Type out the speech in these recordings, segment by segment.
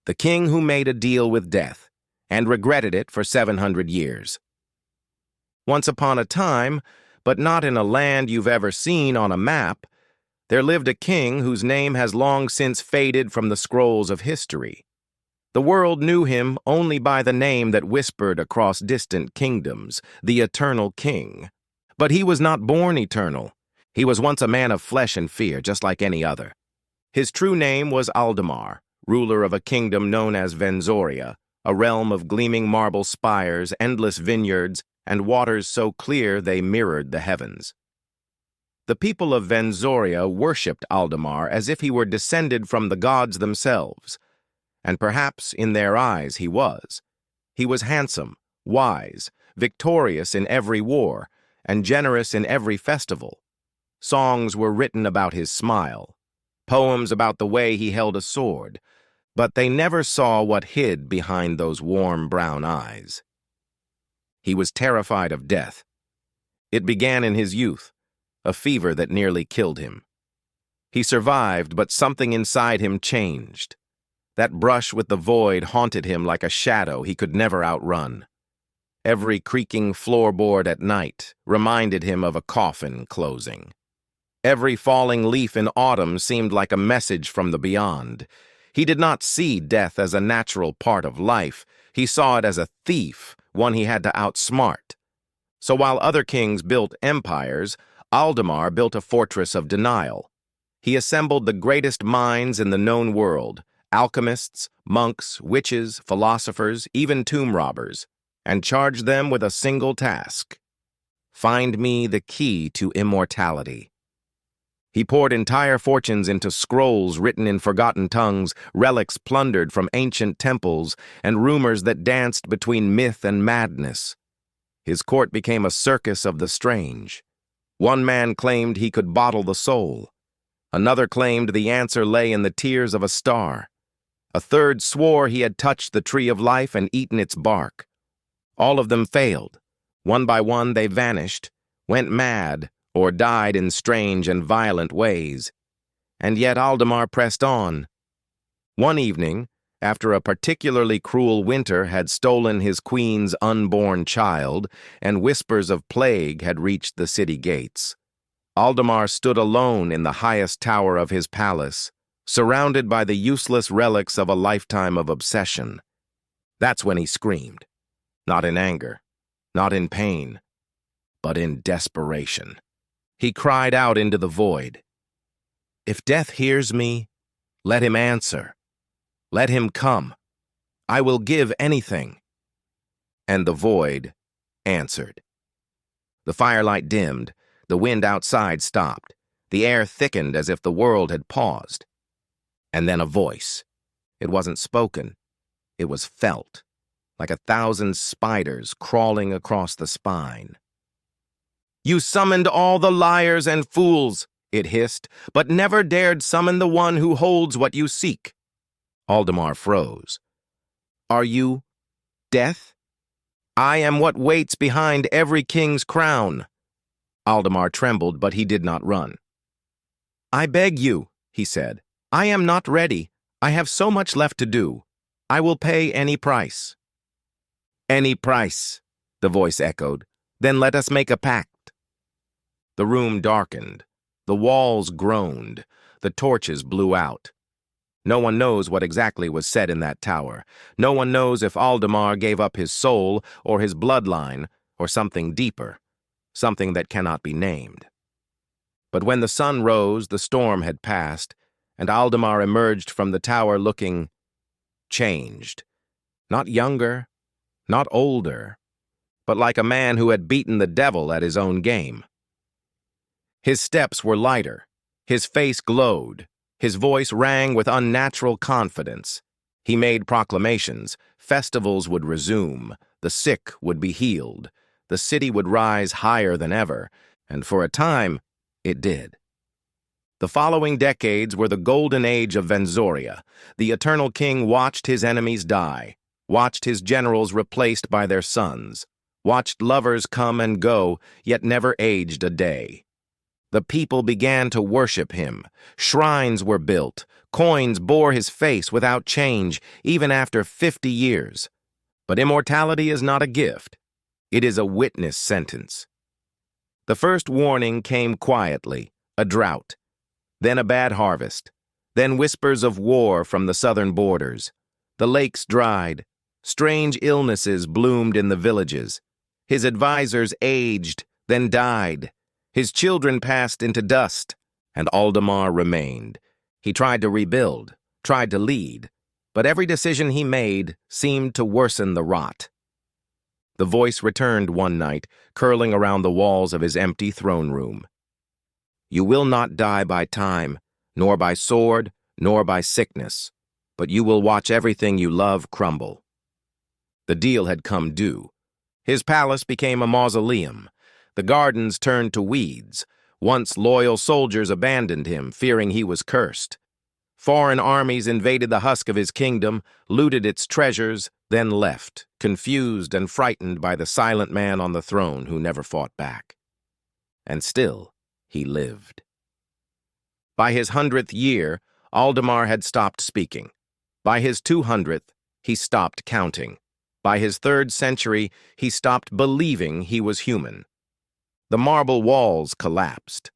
the king who made a deal with death and regretted it for 700 years. Once upon a time, but not in a land you've ever seen on a map, there lived a king whose name has long since faded from the scrolls of history. The world knew him only by the name that whispered across distant kingdoms, the Eternal King. But he was not born eternal. He was once a man of flesh and fear, just like any other. His true name was Aldemar, ruler of a kingdom known as Venzoria, a realm of gleaming marble spires, endless vineyards, and waters so clear they mirrored the heavens. The people of Venzoria worshipped Aldemar as if he were descended from the gods themselves, and perhaps in their eyes he was. He was handsome, wise, victorious in every war, and generous in every festival. Songs were written about his smile, poems about the way he held a sword, but they never saw what hid behind those warm brown eyes. He was terrified of death. It began in his youth, a fever that nearly killed him. He survived, but something inside him changed. That brush with the void haunted him like a shadow he could never outrun. Every creaking floorboard at night reminded him of a coffin closing. Every falling leaf in autumn seemed like a message from the beyond. He did not see death as a natural part of life. He saw it as a thief, one he had to outsmart. So while other kings built empires, Aldemar built a fortress of denial. He assembled the greatest minds in the known world, alchemists, monks, witches, philosophers, even tomb robbers, and charged them with a single task: find me the key to immortality. He poured entire fortunes into scrolls written in forgotten tongues, relics plundered from ancient temples, and rumors that danced between myth and madness. His court became a circus of the strange. One man claimed he could bottle the soul. Another claimed the answer lay in the tears of a star. A third swore he had touched the tree of life and eaten its bark. All of them failed. One by one they vanished, went mad, or died in strange and violent ways. And yet Aldemar pressed on. One evening, after a particularly cruel winter had stolen his queen's unborn child and whispers of plague had reached the city gates, Aldemar stood alone in the highest tower of his palace, surrounded by the useless relics of a lifetime of obsession. That's when he screamed, not in anger, not in pain, but in desperation. He cried out into the void, "If death hears me, let him answer. Let him come. I will give anything." And the void answered. The firelight dimmed, the wind outside stopped, the air thickened as if the world had paused. And then a voice. It wasn't spoken, it was felt, like 1,000 spiders crawling across the spine. "You summoned all the liars and fools," it hissed, "but never dared summon the one who holds what you seek." Aldemar froze. "Are you death? I am what waits behind every king's crown." Aldemar trembled, but he did not run. "I beg you," he said. "I am not ready. I have so much left to do. I will pay any price." "Any price," the voice echoed. "Then let us make a pact." The room darkened. The walls groaned. The torches blew out. No one knows what exactly was said in that tower. No one knows if Aldemar gave up his soul or his bloodline or something deeper, something that cannot be named. But when the sun rose, the storm had passed, and Aldemar emerged from the tower looking changed. Not younger, not older, but like a man who had beaten the devil at his own game. His steps were lighter, his face glowed, his voice rang with unnatural confidence. He made proclamations. Festivals would resume, the sick would be healed, the city would rise higher than ever, and for a time, it did. The following decades were the golden age of Venzoria. The Eternal King watched his enemies die, watched his generals replaced by their sons, watched lovers come and go, yet never aged a day. The people began to worship him. Shrines were built. Coins bore his face without change, even after 50 years. But immortality is not a gift. It is a witness sentence. The first warning came quietly, a drought, then a bad harvest, then whispers of war from the southern borders. The lakes dried. Strange illnesses bloomed in the villages. His advisors aged, then died. His children passed into dust, and Aldemar remained. He tried to rebuild, tried to lead, but every decision he made seemed to worsen the rot. The voice returned one night, curling around the walls of his empty throne room. You will not die by time, nor by sword, nor by sickness, but you will watch everything you love crumble. The deal had come due. His palace became a mausoleum. The gardens turned to weeds. Once loyal soldiers abandoned him, fearing he was cursed. Foreign armies invaded the husk of his kingdom, looted its treasures, then left, confused and frightened by the silent man on the throne who never fought back. And still, he lived. By his 100th year, Aldemar had stopped speaking. By his 200th, he stopped counting. By his 3rd century, he stopped believing he was human. The marble walls collapsed.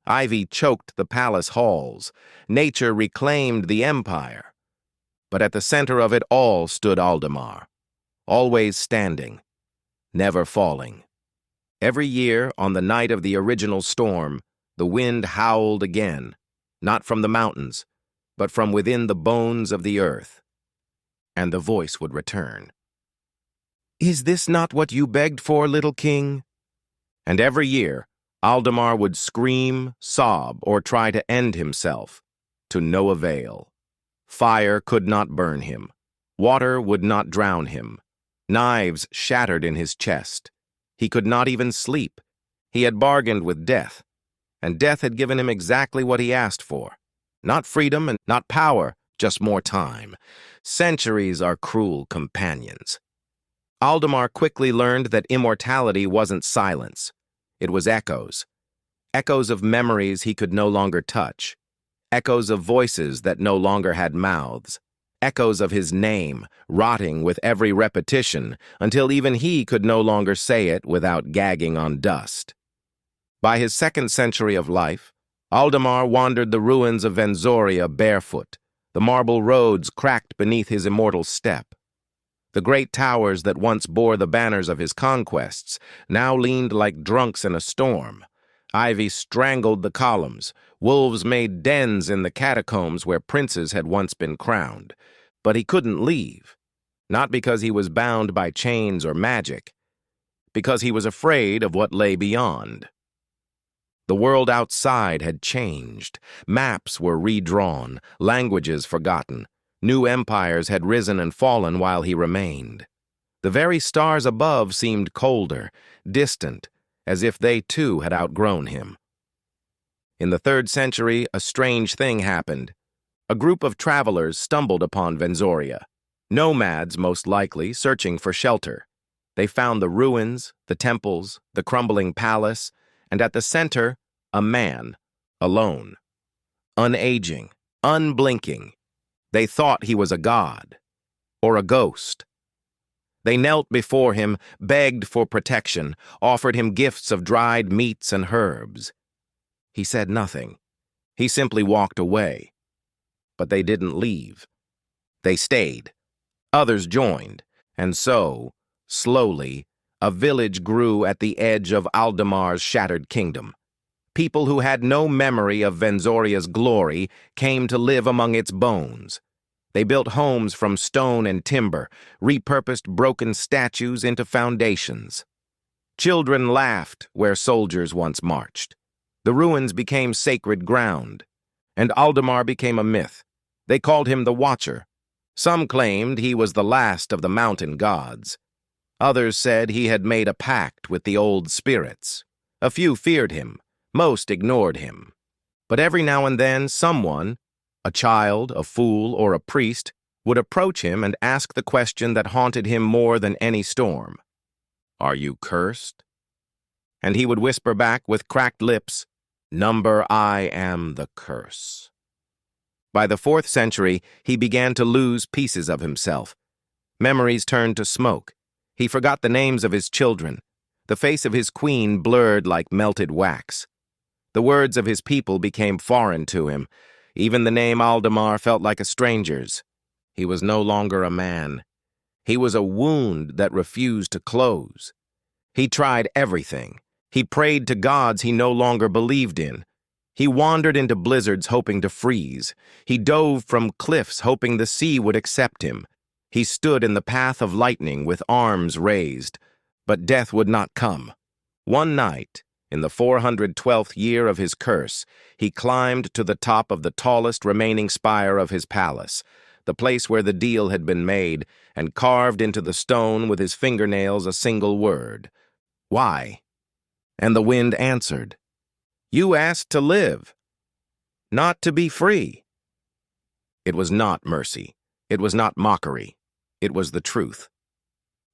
Ivy choked the palace halls. Nature reclaimed the empire. But at the center of it all stood Aldemar, always standing, never falling. Every year, on the night of the original storm, the wind howled again, not from the mountains, but from within the bones of the earth. And the voice would return. Is this not what you begged for, little king? And every year, Aldemar would scream, sob, or try to end himself, to no avail. Fire could not burn him. Water would not drown him. Knives shattered in his chest. He could not even sleep. He had bargained with death, and death had given him exactly what he asked for. Not freedom and not power, just more time. Centuries are cruel companions. Aldemar quickly learned that immortality wasn't silence. It was echoes. Echoes of memories he could no longer touch. Echoes of voices that no longer had mouths. Echoes of his name, rotting with every repetition, until even he could no longer say it without gagging on dust. By his 2nd century of life, Aldemar wandered the ruins of Venzoria barefoot, the marble roads cracked beneath his immortal step. The great towers that once bore the banners of his conquests now leaned like drunks in a storm. Ivy strangled the columns. Wolves made dens in the catacombs where princes had once been crowned. But he couldn't leave, not because he was bound by chains or magic, because he was afraid of what lay beyond. The world outside had changed. Maps were redrawn, languages forgotten. New empires had risen and fallen while he remained. The very stars above seemed colder, distant, as if they too had outgrown him. In the 3rd century, a strange thing happened. A group of travelers stumbled upon Venzoria. Nomads, most likely, searching for shelter. They found the ruins, the temples, the crumbling palace, and at the center, a man, alone. Unaging, unblinking. They thought he was a god, or a ghost. They knelt before him, begged for protection, offered him gifts of dried meats and herbs. He said nothing. He simply walked away. But they didn't leave. They stayed. Others joined, and so, slowly, a village grew at the edge of Aldemar's shattered kingdom. People who had no memory of Venzoria's glory came to live among its bones. They built homes from stone and timber, repurposed broken statues into foundations. Children laughed where soldiers once marched. The ruins became sacred ground, and Aldemar became a myth. They called him the Watcher. Some claimed he was the last of the mountain gods. Others said he had made a pact with the old spirits. A few feared him. Most ignored him. But every now and then, someone, a child, a fool, or a priest, would approach him and ask the question that haunted him more than any storm. Are you cursed? And he would whisper back with cracked lips, Number I am the curse. By the 4th century, he began to lose pieces of himself. Memories turned to smoke. He forgot the names of his children. The face of his queen blurred like melted wax. The words of his people became foreign to him. Even the name Aldemar felt like a stranger's. He was no longer a man. He was a wound that refused to close. He tried everything. He prayed to gods he no longer believed in. He wandered into blizzards hoping to freeze. He dove from cliffs hoping the sea would accept him. He stood in the path of lightning with arms raised, but death would not come. One night, in the 412th year of his curse, he climbed to the top of the tallest remaining spire of his palace, the place where the deal had been made, and carved into the stone with his fingernails a single word: "Why?" And the wind answered, "You asked to live, not to be free." It was not mercy. It was not mockery. It was the truth.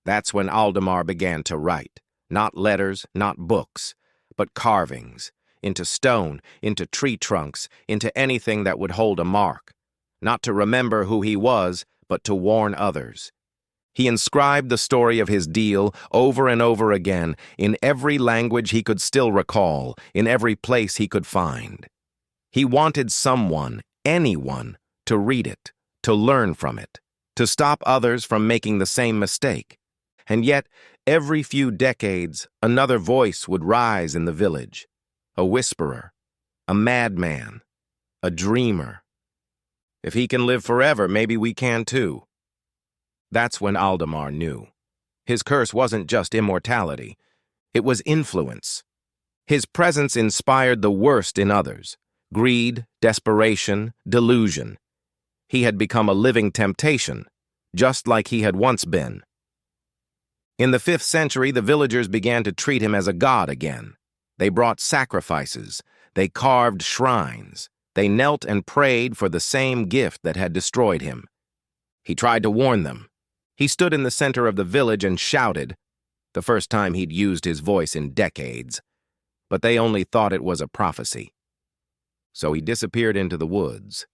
That's when Aldemar began to write. Not letters, not books, but carvings, into stone, into tree trunks, into anything that would hold a mark. Not to remember who he was, but to warn others. He inscribed the story of his deal over and over again, in every language he could still recall, in every place he could find. He wanted someone, anyone, to read it, to learn from it, to stop others from making the same mistake. And yet, every few decades, another voice would rise in the village. A whisperer, a madman, a dreamer. If he can live forever, maybe we can too. That's when Aldemar knew. His curse wasn't just immortality. It was influence. His presence inspired the worst in others: greed, desperation, delusion. He had become a living temptation, just like he had once been. In the 5th century, the villagers began to treat him as a god again. They brought sacrifices. They carved shrines. They knelt and prayed for the same gift that had destroyed him. He tried to warn them. He stood in the center of the village and shouted, the first time he'd used his voice in decades. But they only thought it was a prophecy. So he disappeared into the woods.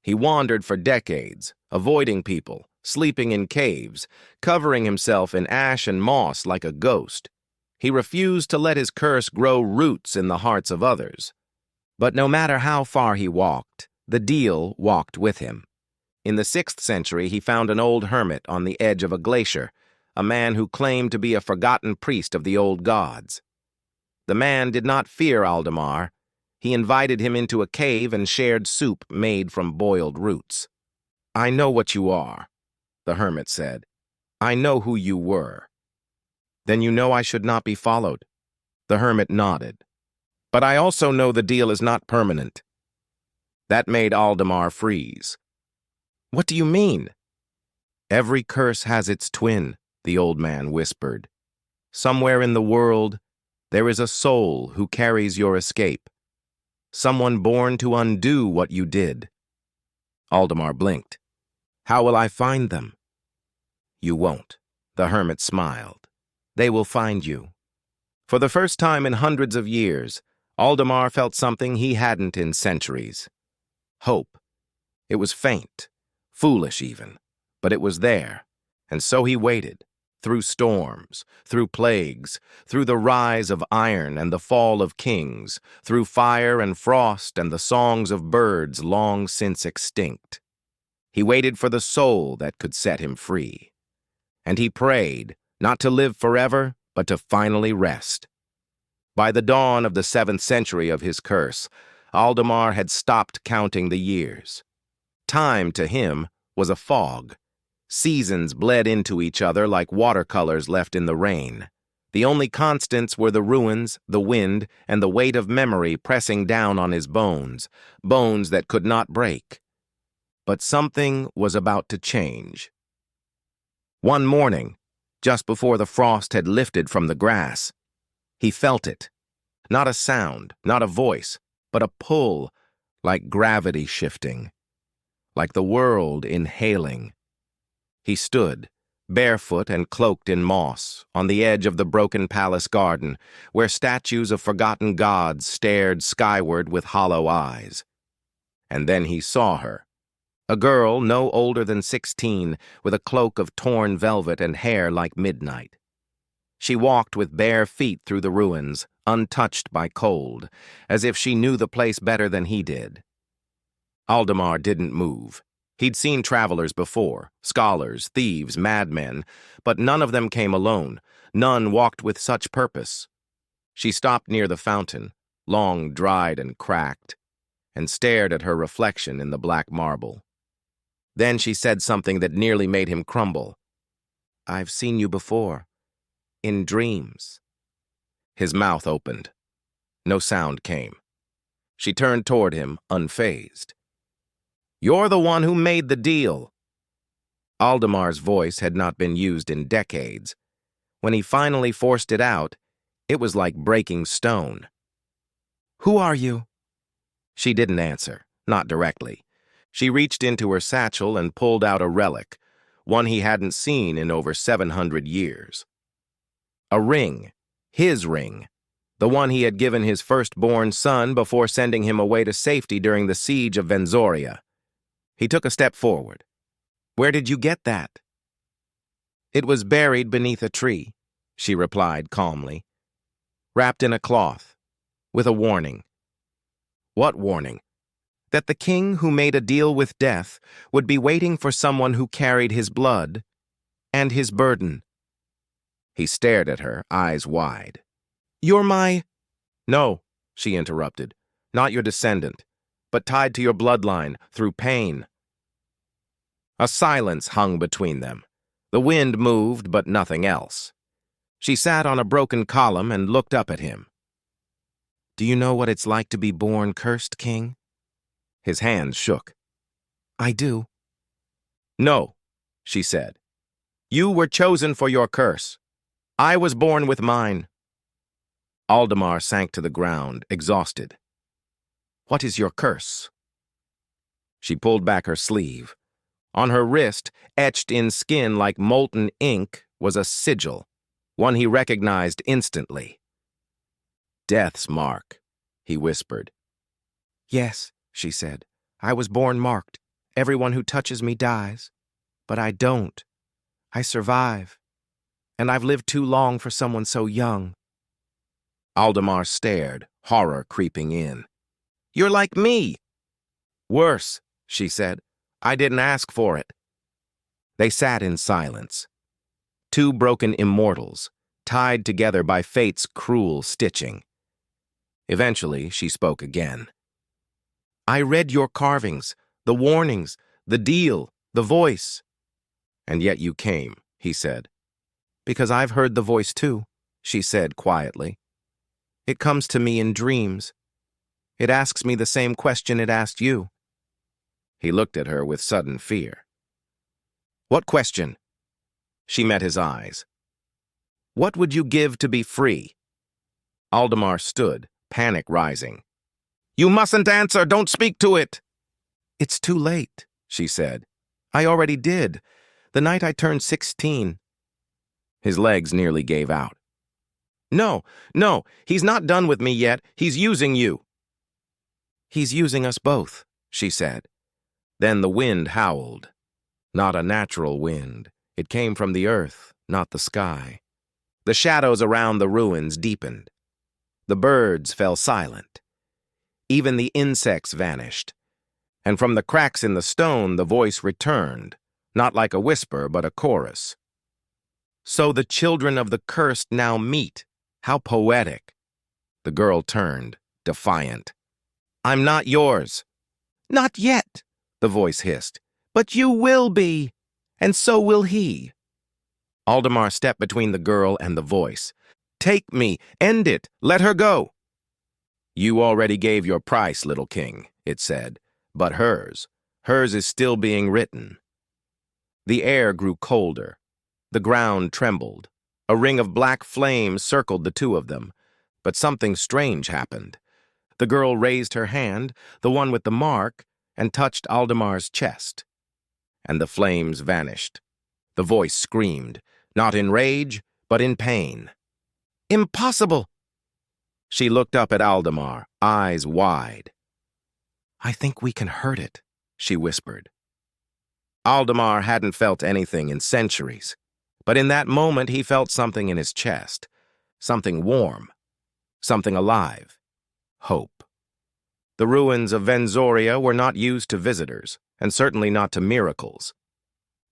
He wandered for decades, avoiding people, sleeping in caves, covering himself in ash and moss like a ghost. He refused to let his curse grow roots in the hearts of others. But no matter how far he walked, the deal walked with him. In the 6th century, he found an old hermit on the edge of a glacier, a man who claimed to be a forgotten priest of the old gods. The man did not fear Aldemar. He invited him into a cave and shared soup made from boiled roots. "I know what you are," the hermit said. "I know who you were." "Then you know I should not be followed." The hermit nodded. "But I also know the deal is not permanent." That made Aldemar freeze. "What do you mean?" "Every curse has its twin," the old man whispered. "Somewhere in the world, there is a soul who carries your escape. Someone born to undo what you did." Aldemar blinked. "How will I find them?" "You won't," the hermit smiled. "They will find you." For the first time in hundreds of years, Aldemar felt something he hadn't in centuries. Hope. It was faint, foolish even, but it was there. And so he waited, through storms, through plagues, through the rise of iron and the fall of kings, through fire and frost and the songs of birds long since extinct. He waited for the soul that could set him free. And he prayed, not to live forever, but to finally rest. By the dawn of the 7th century of his curse, Aldemar had stopped counting the years. Time, to him, was a fog. Seasons bled into each other like watercolors left in the rain. The only constants were the ruins, the wind, and the weight of memory pressing down on his bones, bones that could not break. But something was about to change. One morning, just before the frost had lifted from the grass, he felt it. Not a sound, not a voice, but a pull, like gravity shifting, like the world inhaling. He stood, barefoot and cloaked in moss, on the edge of the broken palace garden, where statues of forgotten gods stared skyward with hollow eyes. And then he saw her, a girl no older than 16, with a cloak of torn velvet and hair like midnight. She walked with bare feet through the ruins, untouched by cold, as if she knew the place better than he did. Aldemar didn't move. He'd seen travelers before, scholars, thieves, madmen, but none of them came alone. None walked with such purpose. She stopped near the fountain, long dried and cracked, and stared at her reflection in the black marble. Then she said something that nearly made him crumble. "I've seen you before, in dreams." His mouth opened. No sound came. She turned toward him, unfazed. "You're the one who made the deal." Aldemar's voice had not been used in decades. When he finally forced it out, it was like breaking stone. "Who are you?" She didn't answer, not directly. She reached into her satchel and pulled out a relic, one he hadn't seen in over 700 years. A ring, his ring, the one he had given his firstborn son before sending him away to safety during the siege of Venzoria. He took a step forward. "Where did you get that?" "It was buried beneath a tree," she replied calmly, "wrapped in a cloth, with a warning." "What warning?" "That the king who made a deal with death would be waiting for someone who carried his blood and his burden." He stared at her, eyes wide. "You're my—" "No," she interrupted, "not your descendant, but tied to your bloodline through pain." A silence hung between them. The wind moved, but nothing else. She sat on a broken column and looked up at him. "Do you know what it's like to be born cursed, King?" His hands shook. "I do." "No," she said. "You were chosen for your curse. I was born with mine." Aldemar sank to the ground, exhausted. "What is your curse?" She pulled back her sleeve. On her wrist, etched in skin like molten ink, was a sigil, one he recognized instantly. "Death's mark," he whispered. "Yes," she said. "I was born marked. Everyone who touches me dies. But I don't. I survive. And I've lived too long for someone so young." Aldemar stared, horror creeping in. "You're like me." "Worse," she said. "I didn't ask for it." They sat in silence. Two broken immortals, tied together by fate's cruel stitching. Eventually, she spoke again. "I read your carvings, the warnings, the deal, the voice." "And yet you came," he said. "Because I've heard the voice too," she said quietly. "It comes to me in dreams. It asks me the same question it asked you." He looked at her with sudden fear. "What question?" She met his eyes. "What would you give to be free?" Aldemar stood, panic rising. "You mustn't answer! Don't speak to it!" "It's too late," she said. "I already did, the night I turned 16. His legs nearly gave out. No, he's not done with me yet. He's using you." "He's using us both," she said. Then the wind howled. Not a natural wind. It came from the earth, not the sky. The shadows around the ruins deepened. The birds fell silent. Even the insects vanished. And from the cracks in the stone, the voice returned, not like a whisper, but a chorus. "So the children of the cursed now meet. How poetic." The girl turned, defiant. "I'm not yours." "Not yet," the voice hissed. "But you will be, and so will he." Aldemar stepped between the girl and the voice. "Take me, end it, let her go." "You already gave your price, little king," it said, "but hers is still being written." The air grew colder. The ground trembled. A ring of black flame circled the two of them, but something strange happened. The girl raised her hand, the one with the mark, and touched Aldemar's chest. And the flames vanished. The voice screamed, not in rage, but in pain. "Impossible!" She looked up at Aldemar, eyes wide. "I think we can hurt it," she whispered. Aldemar hadn't felt anything in centuries, but in that moment he felt something in his chest, something warm, something alive, hope. The ruins of Venzoria were not used to visitors, and certainly not to miracles.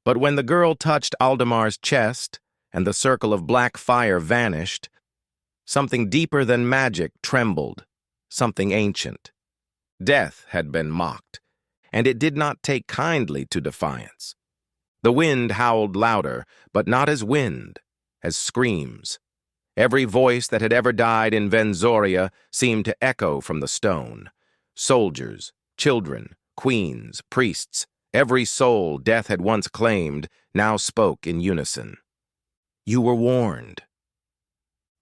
But when the girl touched Aldemar's chest and the circle of black fire vanished, something deeper than magic trembled, something ancient. Death had been mocked, and it did not take kindly to defiance. The wind howled louder, but not as wind, as screams. Every voice that had ever died in Venzoria seemed to echo from the stone. Soldiers, children, queens, priests, every soul death had once claimed now spoke in unison. "You were warned."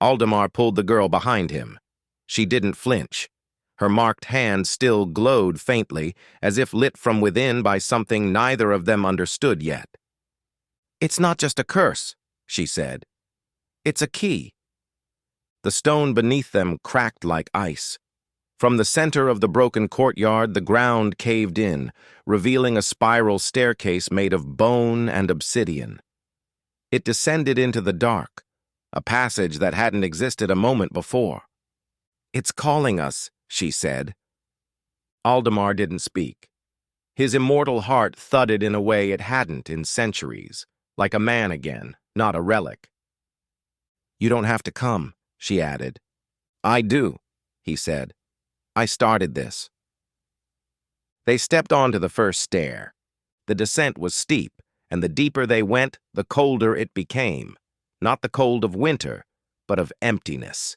Aldemar pulled the girl behind him. She didn't flinch. Her marked hand still glowed faintly, as if lit from within by something neither of them understood yet. "It's not just a curse," she said. "It's a key." The stone beneath them cracked like ice. From the center of the broken courtyard, the ground caved in, revealing a spiral staircase made of bone and obsidian. It descended into the dark, a passage that hadn't existed a moment before. "It's calling us," she said. Aldemar didn't speak. His immortal heart thudded in a way it hadn't in centuries, like a man again, not a relic. "You don't have to come," she added. "I do," he said. "I started this." They stepped onto the first stair. The descent was steep, and the deeper they went, the colder it became. Not the cold of winter, but of emptiness.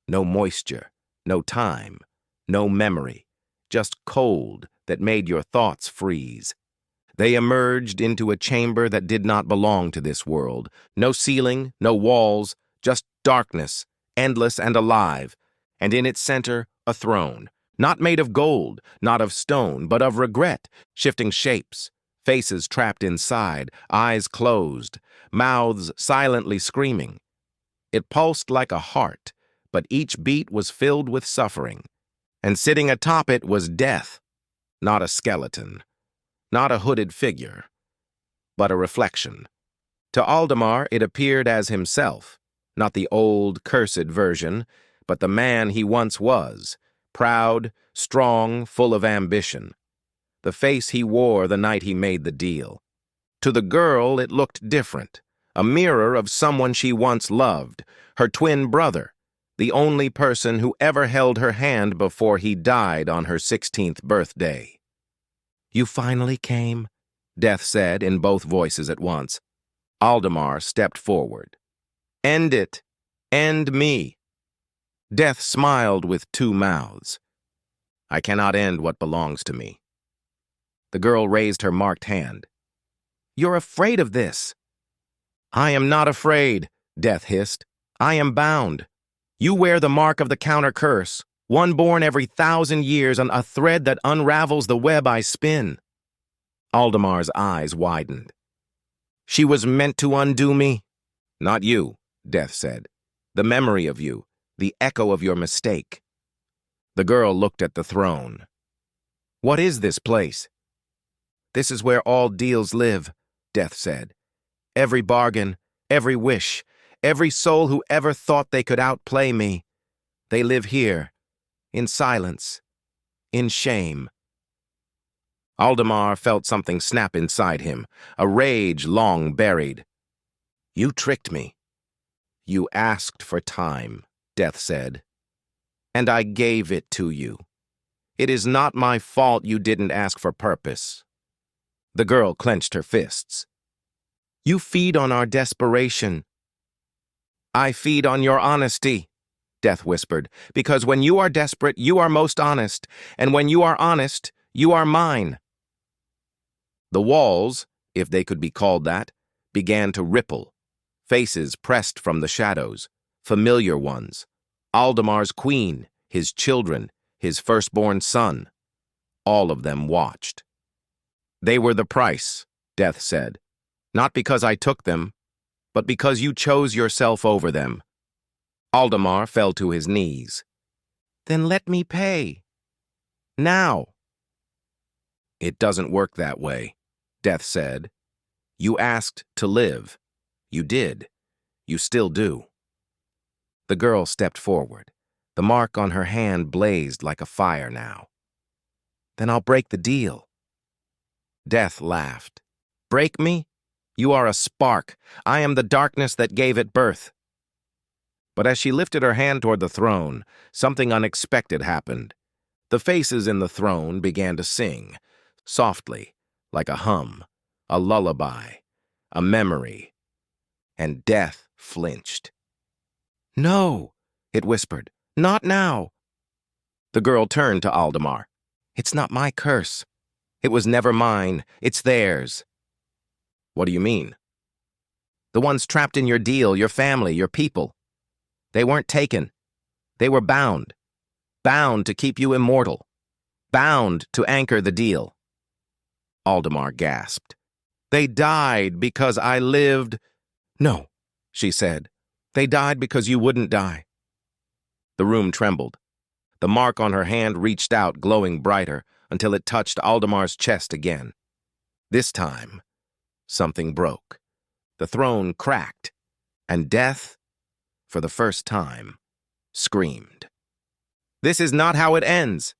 No moisture, no time, no memory, just cold that made your thoughts freeze. They emerged into a chamber that did not belong to this world. No ceiling, no walls, just darkness, endless and alive, and in its center, a throne, not made of gold, not of stone, but of regret, shifting shapes, faces trapped inside, eyes closed, mouths silently screaming. It pulsed like a heart, but each beat was filled with suffering. And sitting atop it was death, not a skeleton, not a hooded figure, but a reflection. To Aldemar, it appeared as himself, not the old, cursed version, but the man he once was, proud, strong, full of ambition. The face he wore the night he made the deal. To the girl, it looked different, a mirror of someone she once loved, her twin brother, the only person who ever held her hand before he died on her 16th birthday. "You finally came," Death said in both voices at once. Aldemar stepped forward. "End it. End me." Death smiled with two mouths. "I cannot end what belongs to me." The girl raised her marked hand. "You're afraid of this." "I am not afraid," Death hissed. "I am bound. You wear the mark of the counter-curse, one born every 1,000 years on a thread that unravels the web I spin." Aldemar's eyes widened. "She was meant to undo me?" "Not you," Death said. "The memory of you, the echo of your mistake." The girl looked at the throne. "What is this place?" "This is where all deals live," Death said. "Every bargain, every wish, every soul who ever thought they could outplay me. They live here, in silence, in shame." Aldemar felt something snap inside him, a rage long buried. "You tricked me." "You asked for time," Death said. "And I gave it to you. It is not my fault you didn't ask for purpose." The girl clenched her fists. "You feed on our desperation." "I feed on your honesty," Death whispered, "because when you are desperate, you are most honest, and when you are honest, you are mine." The walls, if they could be called that, began to ripple. Faces pressed from the shadows, familiar ones. Aldemar's queen, his children, his firstborn son. All of them watched. "They were the price," Death said. Not because I took them, but because you chose yourself over them. Aldemar fell to his knees. Then let me pay. Now. It doesn't work that way, Death said. You asked to live. You did. You still do. The girl stepped forward. The mark on her hand blazed like a fire now. Then I'll break the deal. Death laughed. Break me? You are a spark. I am the darkness that gave it birth. But as she lifted her hand toward the throne, something unexpected happened. The faces in the throne began to sing, softly, like a hum, a lullaby, a memory. And Death flinched. No, it whispered. Not now. The girl turned to Aldemar. It's not my curse. It was never mine. It's theirs. What do you mean? The ones trapped in your deal, your family, your people. They weren't taken. They were bound. Bound to keep you immortal. Bound to anchor the deal. Aldemar gasped. They died because I lived. No, she said. They died because you wouldn't die. The room trembled. The mark on her hand reached out, glowing brighter, until it touched Aldemar's chest again. This time, something broke. The throne cracked, and Death, for the first time, screamed. This is not how it ends.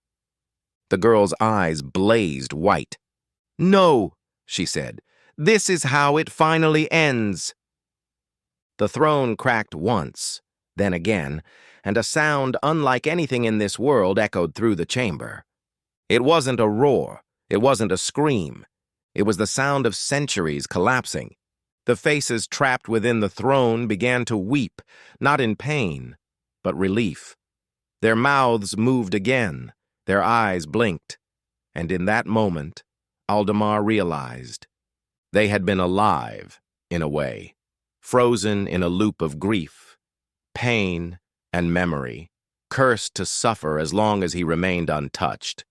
The girl's eyes blazed white. No, she said. This is how it finally ends. The throne cracked once, then again, and a sound unlike anything in this world echoed through the chamber. It wasn't a roar. It wasn't a scream. It was the sound of centuries collapsing. The faces trapped within the throne began to weep, not in pain, but relief. Their mouths moved again, their eyes blinked, and in that moment, Aldemar realized they had been alive, in a way, frozen in a loop of grief, pain, and memory, cursed to suffer as long as he remained untouched.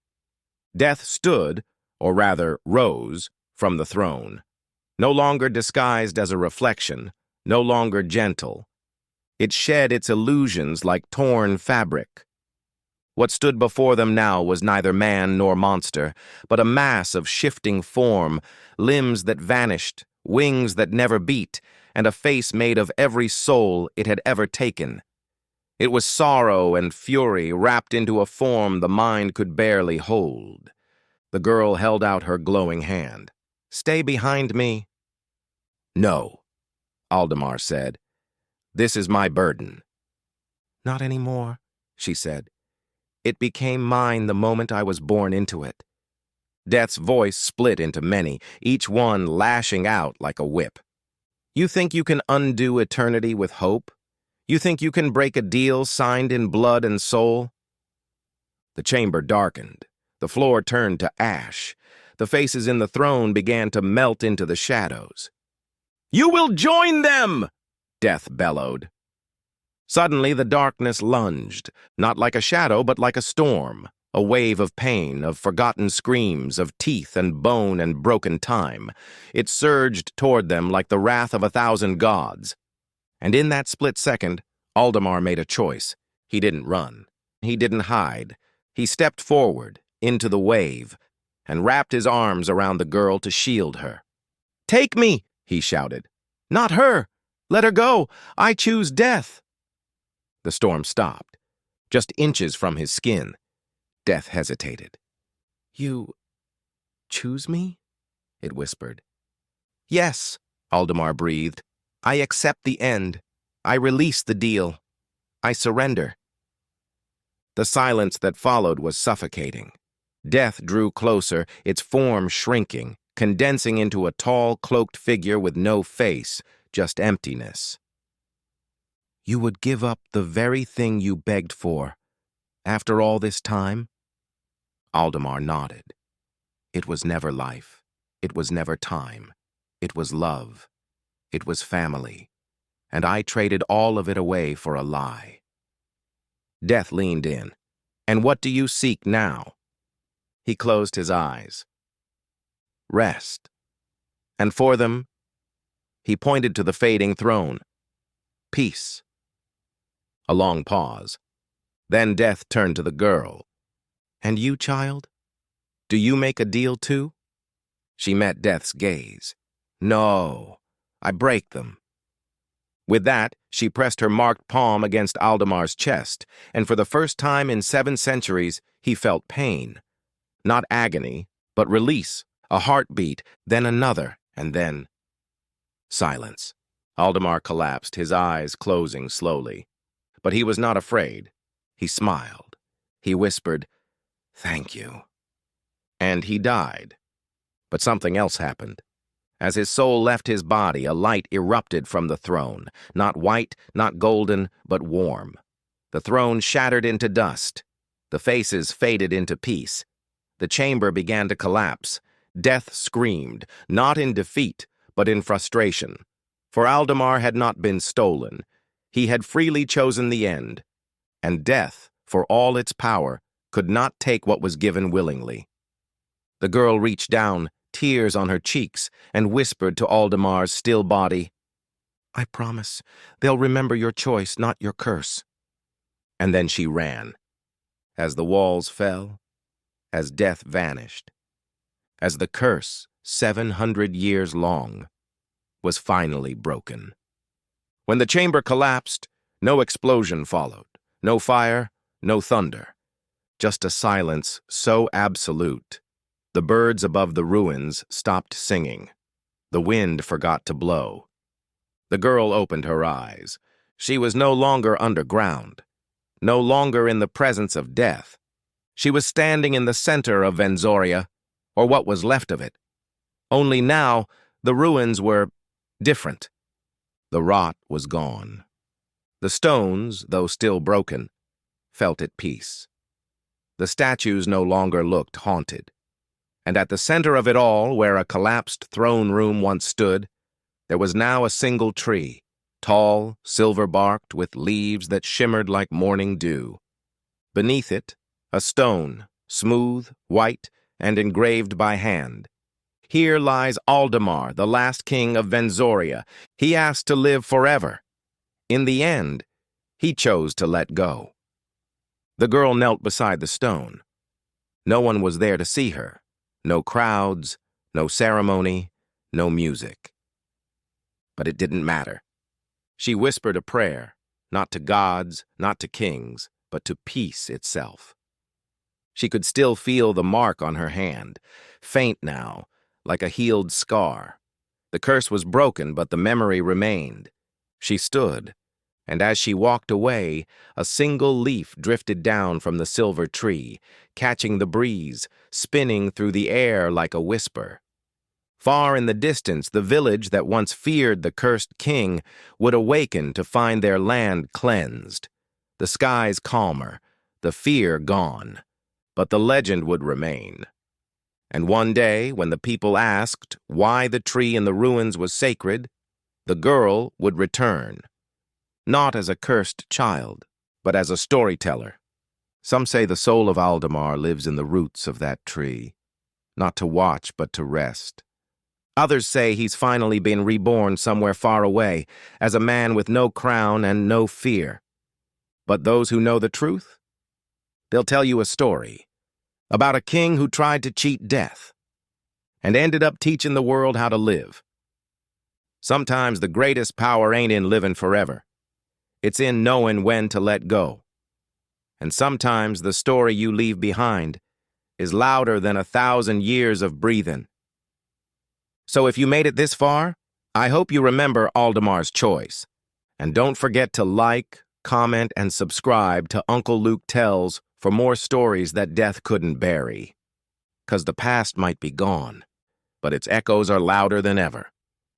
Death stood, or rather rose, from the throne, no longer disguised as a reflection, no longer gentle. It shed its illusions like torn fabric. What stood before them now was neither man nor monster, but a mass of shifting form, limbs that vanished, wings that never beat, and a face made of every soul it had ever taken. It was sorrow and fury wrapped into a form the mind could barely hold. The girl held out her glowing hand. Stay behind me. No, Aldemar said. This is my burden. Not anymore, she said. It became mine the moment I was born into it. Death's voice split into many, each one lashing out like a whip. You think you can undo eternity with hope? You think you can break a deal signed in blood and soul? The chamber darkened. The floor turned to ash. The faces in the throne began to melt into the shadows. You will join them! Death bellowed. Suddenly the darkness lunged, not like a shadow but like a storm, a wave of pain, of forgotten screams, of teeth and bone and broken time. It surged toward them like the wrath of 1,000 gods. And in that split second, Aldemar made a choice. He didn't run. He didn't hide. He stepped forward, into the wave, and wrapped his arms around the girl to shield her. Take me, he shouted. Not her! Let her go! I choose death! The storm stopped, just inches from his skin. Death hesitated. You choose me? It whispered. Yes, Aldemar breathed. I accept the end. I release the deal. I surrender. The silence that followed was suffocating. Death drew closer, its form shrinking, condensing into a tall, cloaked figure with no face, just emptiness. You would give up the very thing you begged for, after all this time? Aldemar nodded. It was never life. It was never time. It was love. It was family. And I traded all of it away for a lie. Death leaned in. And what do you seek now? He closed his eyes. Rest. And for them, He pointed to the fading throne. Peace. A long pause. Then Death turned to the girl. And you, child? Do you make a deal too? She met Death's gaze. No, I break them. With that, she pressed her marked palm against Aldemar's chest, and for the first time in 7 centuries, he felt pain. Not agony, but release, a heartbeat, then another, and then silence. Aldemar collapsed, his eyes closing slowly. But he was not afraid. He smiled. He whispered, "Thank you." And he died. But something else happened. As his soul left his body, a light erupted from the throne, not white, not golden, but warm. The throne shattered into dust. The faces faded into peace. The chamber began to collapse. Death screamed, not in defeat, but in frustration. For Aldemar had not been stolen. He had freely chosen the end. And death, for all its power, could not take what was given willingly. The girl reached down, tears on her cheeks, and whispered to Aldemar's still body, "I promise, they'll remember your choice, not your curse." And then she ran. As the walls fell, as death vanished, as the curse, 700 years long, was finally broken. When the chamber collapsed, no explosion followed, no fire, no thunder, just a silence so absolute. The birds above the ruins stopped singing. The wind forgot to blow. The girl opened her eyes. She was no longer underground, no longer in the presence of death. She was standing in the center of Venzoria, or what was left of it. Only now, the ruins were different. The rot was gone. The stones, though still broken, felt at peace. The statues no longer looked haunted. And at the center of it all, where a collapsed throne room once stood, there was now a single tree, tall, silver-barked, with leaves that shimmered like morning dew. Beneath it, a stone, smooth, white, and engraved by hand. Here lies Aldemar, the last king of Venzoria. He asked to live forever. In the end, he chose to let go. The girl knelt beside the stone. No one was there to see her. No crowds, no ceremony, no music. But it didn't matter. She whispered a prayer, not to gods, not to kings, but to peace itself. She could still feel the mark on her hand, faint now, like a healed scar. The curse was broken, but the memory remained. She stood, and as she walked away, a single leaf drifted down from the silver tree, catching the breeze, spinning through the air like a whisper. Far in the distance, the village that once feared the cursed king would awaken to find their land cleansed, the skies calmer, the fear gone. But the legend would remain. And one day, when the people asked why the tree in the ruins was sacred, the girl would return. Not as a cursed child, but as a storyteller. Some say the soul of Aldemar lives in the roots of that tree, not to watch but to rest. Others say he's finally been reborn somewhere far away, as a man with no crown and no fear. But those who know the truth? They'll tell you a story about a king who tried to cheat death and ended up teaching the world how to live. Sometimes the greatest power ain't in living forever. It's in knowing when to let go. And sometimes the story you leave behind is louder than 1,000 years of breathing. So if you made it this far, I hope you remember Aldemar's choice. And don't forget to like, comment, and subscribe to Uncle Luke Tells for more stories that death couldn't bury. 'Cause the past might be gone, but its echoes are louder than ever.